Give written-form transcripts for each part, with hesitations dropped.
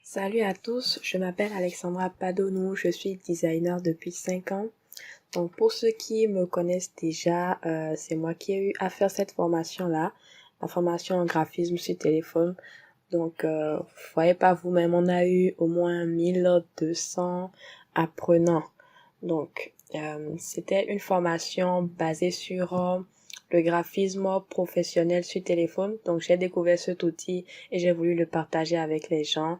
Salut à tous, je m'appelle Alexandra Padonou, je suis designer depuis 5 ans. Donc pour ceux qui me connaissent déjà, c'est moi qui ai eu à faire cette formation-là, la formation en graphisme sur téléphone. Donc vous voyez pas vous-même, on a eu au moins 1200 apprenants. Donc c'était une formation basée sur le graphisme professionnel sur téléphone. Donc j'ai découvert cet outil et j'ai voulu le partager avec les gens.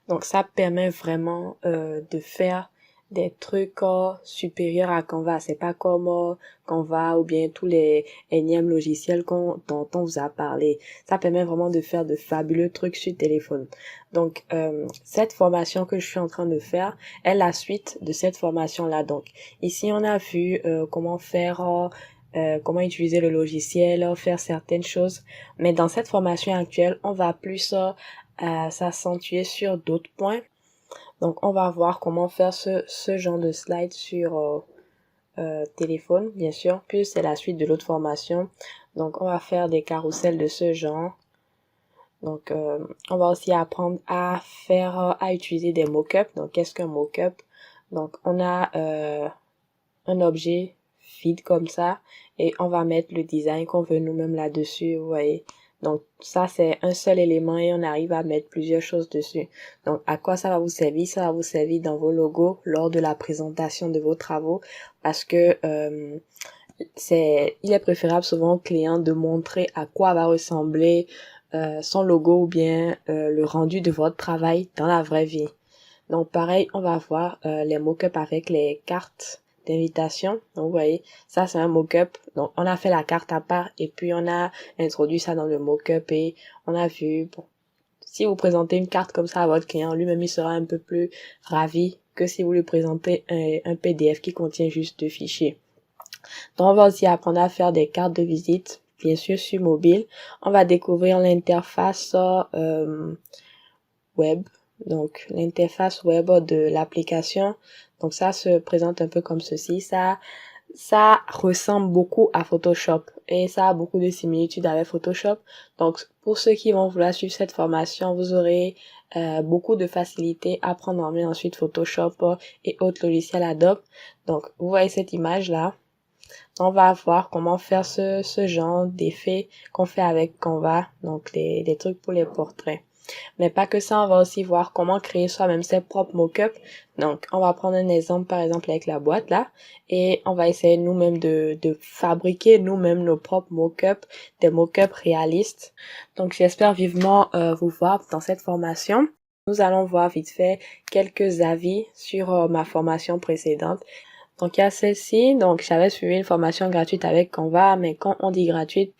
Donc ça permet vraiment de faire des trucs supérieurs à Canva. C'est pas comme Canva ou bien tous les énièmes logiciels dont on vous a parlé. Ça permet vraiment de faire de fabuleux trucs sur téléphone. Donc cette formation que je suis en train de faire est la suite de cette formation-là. Donc ici on a vu comment faire comment utiliser le logiciel, faire certaines choses. Mais dans cette formation actuelle, on va plus s'accentuer sur d'autres points. Donc, on va voir comment faire ce genre de slide sur téléphone, bien sûr. Puis, c'est la suite de l'autre formation. Donc, on va faire des carousels de ce genre. Donc, on va aussi apprendre à à utiliser des mock-ups. Donc, qu'est-ce qu'un mock-up? Donc, on a un objet vide comme ça et on va mettre le design qu'on veut nous-mêmes là-dessus, vous voyez. Donc ça c'est un seul élément et on arrive à mettre plusieurs choses dessus. Donc à quoi ça va vous servir? Ça va vous servir dans vos logos lors de la présentation de vos travaux parce que il est préférable souvent au client de montrer à quoi va ressembler son logo ou bien le rendu de votre travail dans la vraie vie. Donc pareil, on va voir les mock-ups avec les cartes d'invitation. Donc vous voyez, ça c'est un mock-up. Donc on a fait la carte à part et puis on a introduit ça dans le mock-up et on a vu, bon, si vous présentez une carte comme ça à votre client, lui-même il sera un peu plus ravi que si vous lui présentez un PDF qui contient juste 2 fichiers. Donc on va aussi apprendre à faire des cartes de visite, bien sûr sur mobile. On va découvrir l'interface web. Donc, l'interface web de l'application. Donc, ça se présente un peu comme ceci. Ça ressemble beaucoup à Photoshop et ça a beaucoup de similitudes avec Photoshop. Donc, pour ceux qui vont vouloir suivre cette formation, vous aurez beaucoup de facilité à prendre en main ensuite Photoshop et autres logiciels Adobe. Donc, vous voyez cette image-là. On va voir comment faire ce genre d'effet qu'on fait avec Canva. Donc, les trucs pour les portraits. Mais pas que ça, on va aussi voir comment créer soi-même ses propres mock-ups. Donc, on va prendre un exemple, par exemple, avec la boîte, là. Et on va essayer nous-mêmes de fabriquer nous-mêmes nos propres mock-ups, des mock-ups réalistes. Donc, j'espère vivement vous voir dans cette formation. Nous allons voir vite fait quelques avis sur ma formation précédente. Donc, il y a celle-ci. Donc, j'avais suivi une formation gratuite avec Canva, mais quand on dit gratuite,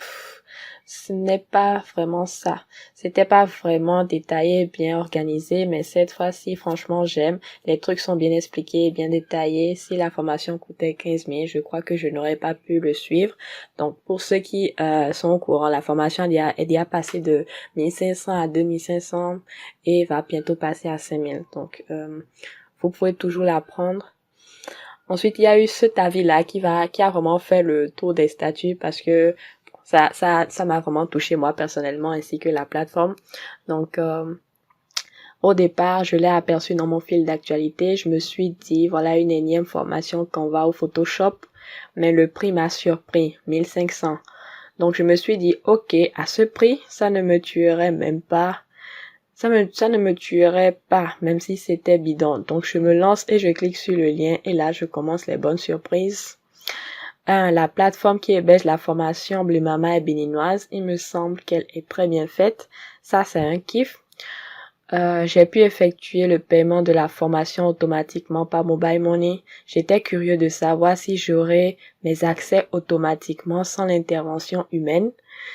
ce n'est pas vraiment ça. C'était pas vraiment détaillé, bien organisé, mais cette fois-ci, franchement, j'aime. Les trucs sont bien expliqués, bien détaillés. Si la formation coûtait 15 000, je crois que je n'aurais pas pu le suivre. Donc, pour ceux qui sont au courant, la formation est déjà passée de 1500 à 2500 et va bientôt passer à 5000. Donc, vous pouvez toujours la prendre. Ensuite, il y a eu cet avis-là qui a vraiment fait le tour des statuts parce que ça m'a vraiment touché moi personnellement ainsi que la plateforme. Donc, au départ, je l'ai aperçu dans mon fil d'actualité. Je me suis dit, voilà une énième formation Canva ou Photoshop. Mais le prix m'a surpris, 1500. Donc, je me suis dit, ok, à ce prix, ça ne me tuerait même pas. Ça ne me tuerait pas, même si c'était bidon. Donc, je me lance et je clique sur le lien. Et là, je commence les bonnes surprises. La plateforme qui héberge la formation Bleu Mama est béninoise. Il me semble qu'elle est très bien faite. Ça, c'est un kiff. J'ai pu effectuer le paiement de la formation automatiquement par Mobile Money. J'étais curieux de savoir si j'aurais mes accès automatiquement sans l'intervention humaine,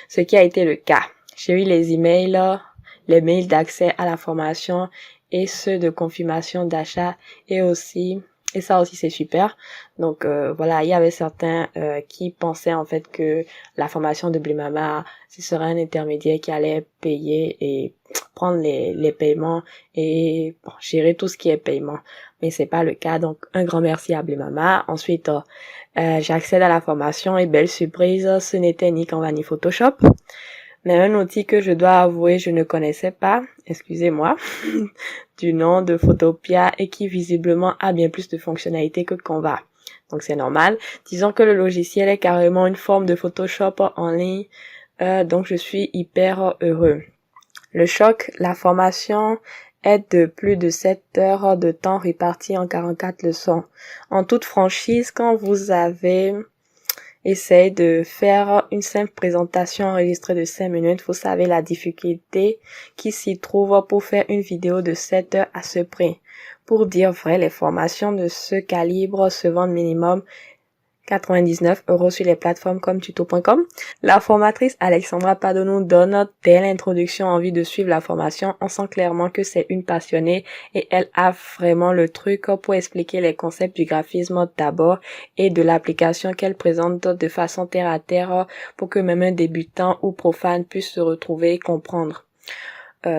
ce qui a été le cas. J'ai eu les emails, les mails d'accès à la formation et ceux de confirmation d'achat et ça aussi c'est super. Donc voilà, il y avait certains qui pensaient en fait que la formation de Blimama, ce serait un intermédiaire qui allait payer et prendre les paiements et bon, gérer tout ce qui est paiement. Mais c'est pas le cas. Donc un grand merci à Blimama. Ensuite, j'accède à la formation et belle surprise, ce n'était ni Canva ni Photoshop. Mais un outil que je dois avouer je ne connaissais pas, excusez-moi, du nom de Photopea et qui visiblement a bien plus de fonctionnalités que Canva. Donc c'est normal. Disons que le logiciel est carrément une forme de Photoshop en ligne, donc je suis hyper heureux. Le choc, la formation est de plus de 7 heures de temps réparties en 44 leçons. En toute franchise, quand vous avez essayé de faire une simple présentation enregistrée de 5 minutes, vous savez la difficulté qui s'y trouve pour faire une vidéo de 7 heures à ce prix. Pour dire vrai, les formations de ce calibre se vendent minimum 99 € sur les plateformes comme tuto.com. La formatrice Alexandra Padonou donne dès l'introduction envie de suivre la formation. On sent clairement que c'est une passionnée et elle a vraiment le truc pour expliquer les concepts du graphisme d'abord et de l'application qu'elle présente de façon terre à terre pour que même un débutant ou profane puisse se retrouver et comprendre.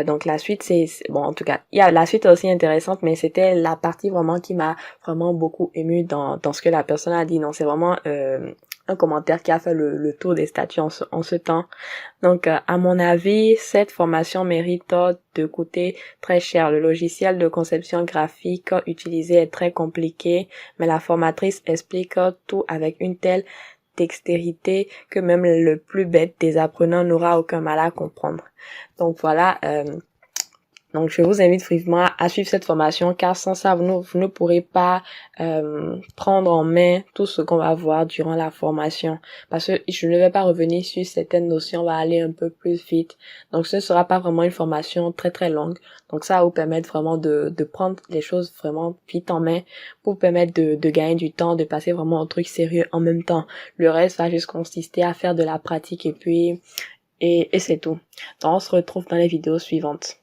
Donc la suite c'est bon, en tout cas il y a la suite aussi intéressante, mais c'était la partie vraiment qui m'a vraiment beaucoup émue dans ce que la personne a dit. Non, c'est vraiment un commentaire qui a fait le tour des statuts en ce temps. Donc à mon avis, cette formation mérite de coûter très cher. Le logiciel de conception graphique utilisé est très compliqué, mais la formatrice explique tout avec une telle dextérité que même le plus bête des apprenants n'aura aucun mal à comprendre. Donc voilà, donc je vous invite vivement à suivre cette formation, car sans ça, vous ne pourrez pas prendre en main tout ce qu'on va voir durant la formation. Parce que je ne vais pas revenir sur certaines notions, on va aller un peu plus vite. Donc ce ne sera pas vraiment une formation très très longue. Donc ça va vous permettre vraiment de prendre les choses vraiment vite en main, pour vous permettre de gagner du temps, de passer vraiment au truc sérieux en même temps. Le reste va juste consister à faire de la pratique et puis et c'est tout. Donc on se retrouve dans les vidéos suivantes.